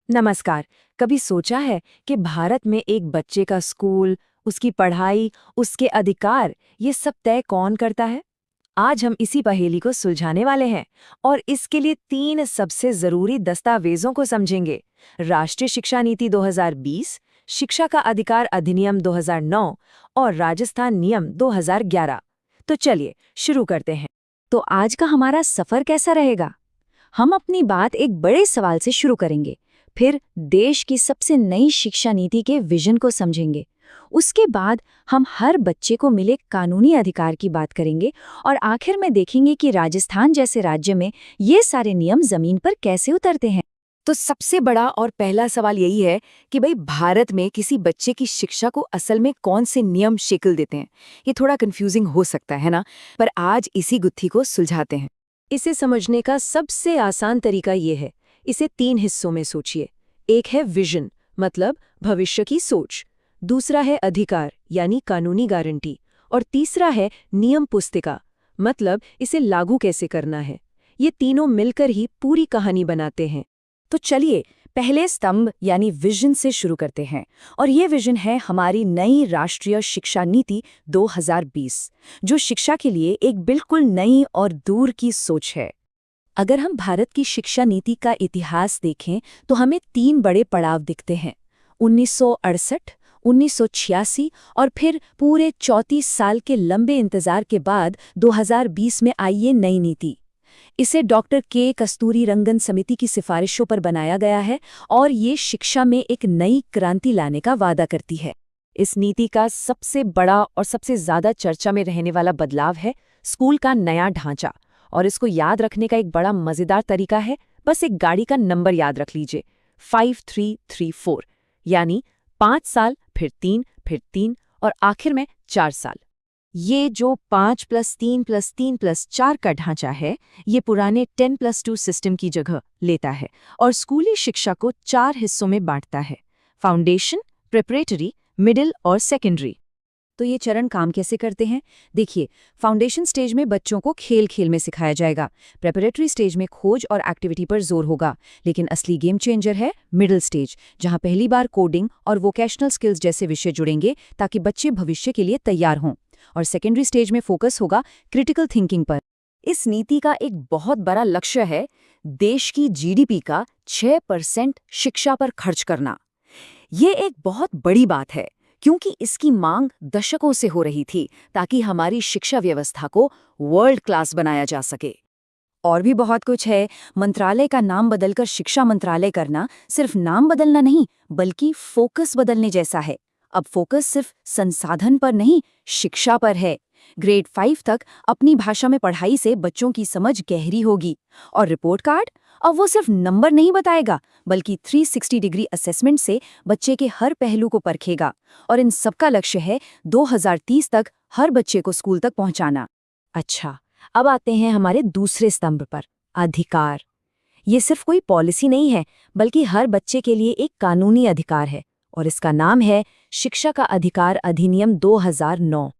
नमस्कार। कभी सोचा है कि भारत में एक बच्चे का स्कूल, उसकी पढ़ाई, उसके अधिकार, ये सब तय कौन करता है? आज हम इसी पहेली को सुलझाने वाले हैं और इसके लिए 3 सबसे जरूरी दस्तावेजों को समझेंगे। राष्ट्रीय शिक्षा नीति 2020, शिक्षा का अधिकार अधिनियम 2009 और राजस्थान नियम 2011। तो चलिए शुरू करते हैं। तो आज का हमारा सफर कैसा रहेगा? हम अपनी बात एक बड़े सवाल से शुरू करेंगे, फिर देश की सबसे नई शिक्षा नीति के विजन को समझेंगे। उसके बाद हम हर बच्चे को मिले कानूनी अधिकार की बात करेंगे और आखिर में देखेंगे कि राजस्थान जैसे राज्य में ये सारे नियम जमीन पर कैसे उतरते हैं। तो सबसे बड़ा और पहला सवाल यही है कि भाई भारत में किसी बच्चे की शिक्षा को असल में कौन से नियम शिकल देते हैं। ये थोड़ा कंफ्यूजिंग हो सकता है ना, पर आज इसी गुत्थी को सुलझाते हैं। इसे समझने का सबसे आसान तरीका ये है, इसे 3 हिस्सों में सोचिए। एक है विजन, मतलब भविष्य की सोच। दूसरा है अधिकार यानी कानूनी गारंटी। और तीसरा है नियम पुस्तिका, मतलब इसे लागू कैसे करना है। ये तीनों मिलकर ही पूरी कहानी बनाते हैं। तो चलिए पहले स्तंभ यानी विजन से शुरू करते हैं, और ये विजन है हमारी नई राष्ट्रीय शिक्षा नीति 2020, जो शिक्षा के लिए एक बिल्कुल नई और दूर की सोच है। अगर हम भारत की शिक्षा नीति का इतिहास देखें तो हमें 3 बड़े पड़ाव दिखते हैं: 1968, 1986 और फिर पूरे 34 साल के लंबे इंतजार के बाद 2020 में आई ये नई नीति। इसे डॉक्टर के कस्तूरी रंगन समिति की सिफारिशों पर बनाया गया है और ये शिक्षा में एक नई क्रांति लाने का वादा करती है। इस नीति का सबसे बड़ा और सबसे ज्यादा चर्चा में रहने वाला बदलाव है स्कूल का नया ढांचा। और इसको याद रखने का एक बड़ा मजेदार तरीका है, बस एक गाड़ी का नंबर याद रख लीजिए, 5334, यानी 5 साल, फिर 3 और आखिर में 4 साल। ये जो 5+3+3+4 का ढांचा है, ये पुराने 10+2 सिस्टम की जगह लेता है और स्कूली शिक्षा को 4 हिस्सों में बांटता है: फाउंडेशन, प्रिपरेटरी, मिडिल और सेकेंडरी। तो ये चरण काम कैसे करते हैं? देखिए, फाउंडेशन स्टेज में बच्चों को खेल खेल में सिखाया जाएगा। प्रेपरेटरी स्टेज में खोज और एक्टिविटी पर जोर होगा। लेकिन असली गेम चेंजर है मिडिल स्टेज, जहां पहली बार कोडिंग और वोकेशनल स्किल्स जैसे विषय जुड़ेंगे ताकि बच्चे भविष्य के लिए तैयार हों। और सेकेंडरी स्टेज में फोकस होगा क्रिटिकल थिंकिंग पर। इस नीति का एक बहुत बड़ा लक्ष्य है देश की जीडीपी का 6% शिक्षा पर खर्च करना। ये एक बहुत बड़ी बात है, क्योंकि इसकी मांग दशकों से हो रही थी ताकि हमारी शिक्षा व्यवस्था को वर्ल्ड क्लास बनाया जा सके। और भी बहुत कुछ है। मंत्रालय का नाम बदलकर शिक्षा मंत्रालय करना सिर्फ नाम बदलना नहीं, बल्कि फोकस बदलने जैसा है। अब फोकस सिर्फ संसाधन पर नहीं, शिक्षा पर है। ग्रेड 5 तक अपनी भाषा में पढ़ाई से बच्चों की समझ गहरी होगी। और रिपोर्ट कार्ड, अब वो सिर्फ नंबर नहीं बताएगा, बल्कि 360 डिग्री असेसमेंट से बच्चे के हर पहलू को परखेगा। और इन सबका लक्ष्य है 2030 तक हर बच्चे को स्कूल तक पहुंचाना। अच्छा, अब आते हैं हमारे दूसरे स्तंभ पर, अधिकार। ये सिर्फ कोई पॉलिसी नहीं है, बल्कि हर बच्चे के लिए एक कानूनी अधिकार है और इसका नाम है शिक्षा का अधिकार अधिनियम 2009।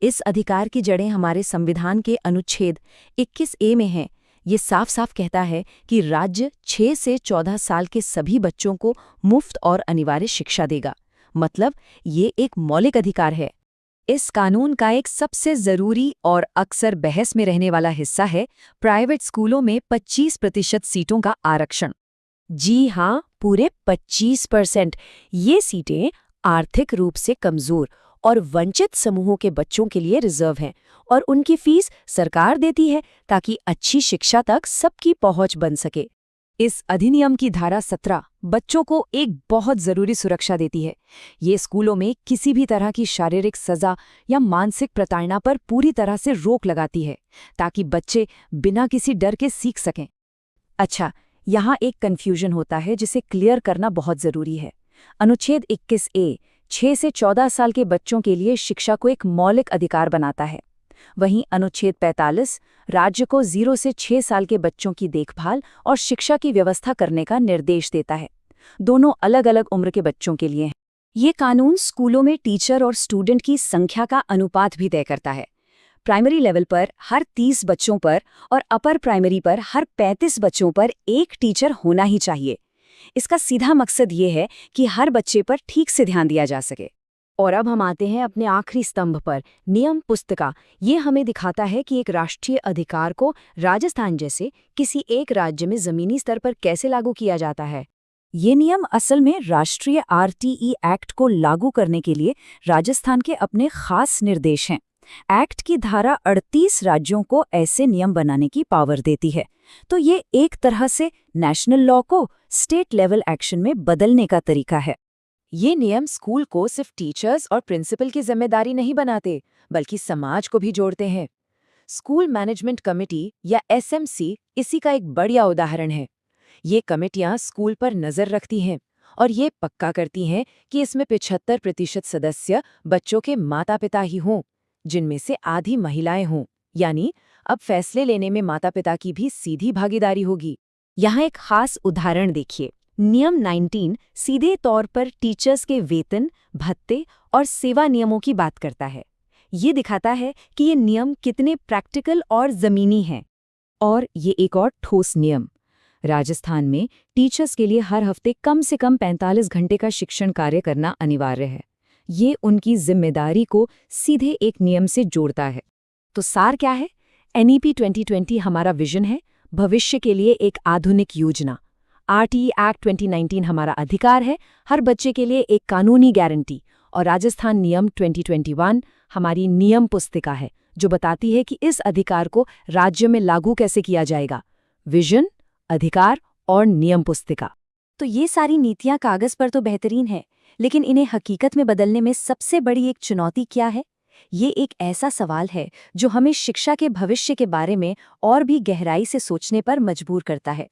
इस अधिकार की जड़ें हमारे संविधान के अनुच्छेद 21A में हैं। ये साफ साफ कहता है कि राज्य 6 से 14 साल के सभी बच्चों को मुफ्त और अनिवार्य शिक्षा देगा। मतलब ये एक मौलिक अधिकार है। इस कानून का एक सबसे जरूरी और अक्सर बहस में रहने वाला हिस्सा है प्राइवेट स्कूलों में 25% सीटों का आरक्षण। जी हाँ, पूरे 25%। ये सीटें आर्थिक रूप से कमजोर और वंचित समूहों के बच्चों के लिए रिजर्व हैं और उनकी फीस सरकार देती है ताकि अच्छी शिक्षा तक सबकी पहुंच बन सके। इस अधिनियम की धारा 17 बच्चों को एक बहुत जरूरी सुरक्षा देती है। ये स्कूलों में किसी भी तरह की शारीरिक सजा या मानसिक प्रताड़ना पर पूरी तरह से रोक लगाती है ताकि बच्चे बिना किसी डर के सीख सकें। अच्छा, यहाँ एक कन्फ्यूजन होता है जिसे क्लियर करना बहुत जरूरी है। अनुच्छेद 21A 6 से 14 साल के बच्चों के लिए शिक्षा को एक मौलिक अधिकार बनाता है। वहीं अनुच्छेद 45 राज्य को 0 से 6 साल के बच्चों की देखभाल और शिक्षा की व्यवस्था करने का निर्देश देता है। दोनों अलग अलग उम्र के बच्चों के लिए हैं। ये कानून स्कूलों में टीचर और स्टूडेंट की संख्या का अनुपात भी तय करता है। प्राइमरी लेवल पर हर 30 बच्चों पर और अपर प्राइमरी पर हर 35 बच्चों पर एक टीचर होना ही चाहिए। इसका सीधा मकसद ये है कि हर बच्चे पर ठीक से ध्यान दिया जा सके। और अब हम आते हैं अपने आखिरी स्तंभ पर, नियम पुस्तिका। ये हमें दिखाता है कि एक राष्ट्रीय अधिकार को राजस्थान जैसे किसी एक राज्य में जमीनी स्तर पर कैसे लागू किया जाता है। ये नियम असल में राष्ट्रीय आरटीई एक्ट को लागू करने के लिए राजस्थान के अपने खास निर्देश हैं। एक्ट की धारा 38 राज्यों को ऐसे नियम बनाने की पावर देती है। तो ये एक तरह से नेशनल लॉ को स्टेट लेवल एक्शन में बदलने का तरीका है। ये नियम स्कूल को सिर्फ टीचर्स और प्रिंसिपल की जिम्मेदारी नहीं बनाते, बल्कि समाज को भी जोड़ते हैं। स्कूल मैनेजमेंट कमेटी या एसएमसी इसी का एक बढ़िया उदाहरण है। ये कमेटियां स्कूल पर नजर रखती हैं और ये पक्का करती हैं कि इसमें 75% सदस्य बच्चों के माता-पिता ही हों, जिनमें से आधी महिलाएं हों। यानी अब फैसले लेने में माता-पिता की भी सीधी भागीदारी होगी। यहाँ एक खास उदाहरण देखिए। नियम 19 सीधे तौर पर टीचर्स के वेतन, भत्ते और सेवा नियमों की बात करता है। ये दिखाता है कि ये नियम कितने प्रैक्टिकल और ज़मीनी हैं। और ये एक और ठोस नियम, राजस्थान में टीचर्स के लिए हर हफ्ते कम से कम 45 घंटे का शिक्षण कार्य करना अनिवार्य है। ये उनकी जिम्मेदारी को सीधे एक नियम से जोड़ता है। तो सार क्या है? एनईपी 2020 हमारा विजन है, भविष्य के लिए एक आधुनिक योजना। आरटीई एक्ट 2019 हमारा अधिकार है, हर बच्चे के लिए एक कानूनी गारंटी। और राजस्थान नियम 2021 हमारी नियम पुस्तिका है, जो बताती है कि इस अधिकार को राज्य में लागू कैसे किया जाएगा। विजन, अधिकार और नियम पुस्तिका। तो ये सारी नीतियां कागज पर तो बेहतरीन है, लेकिन इन्हें हकीकत में बदलने में सबसे बड़ी एक चुनौती क्या है? ये एक ऐसा सवाल है जो हमें शिक्षा के भविष्य के बारे में और भी गहराई से सोचने पर मजबूर करता है।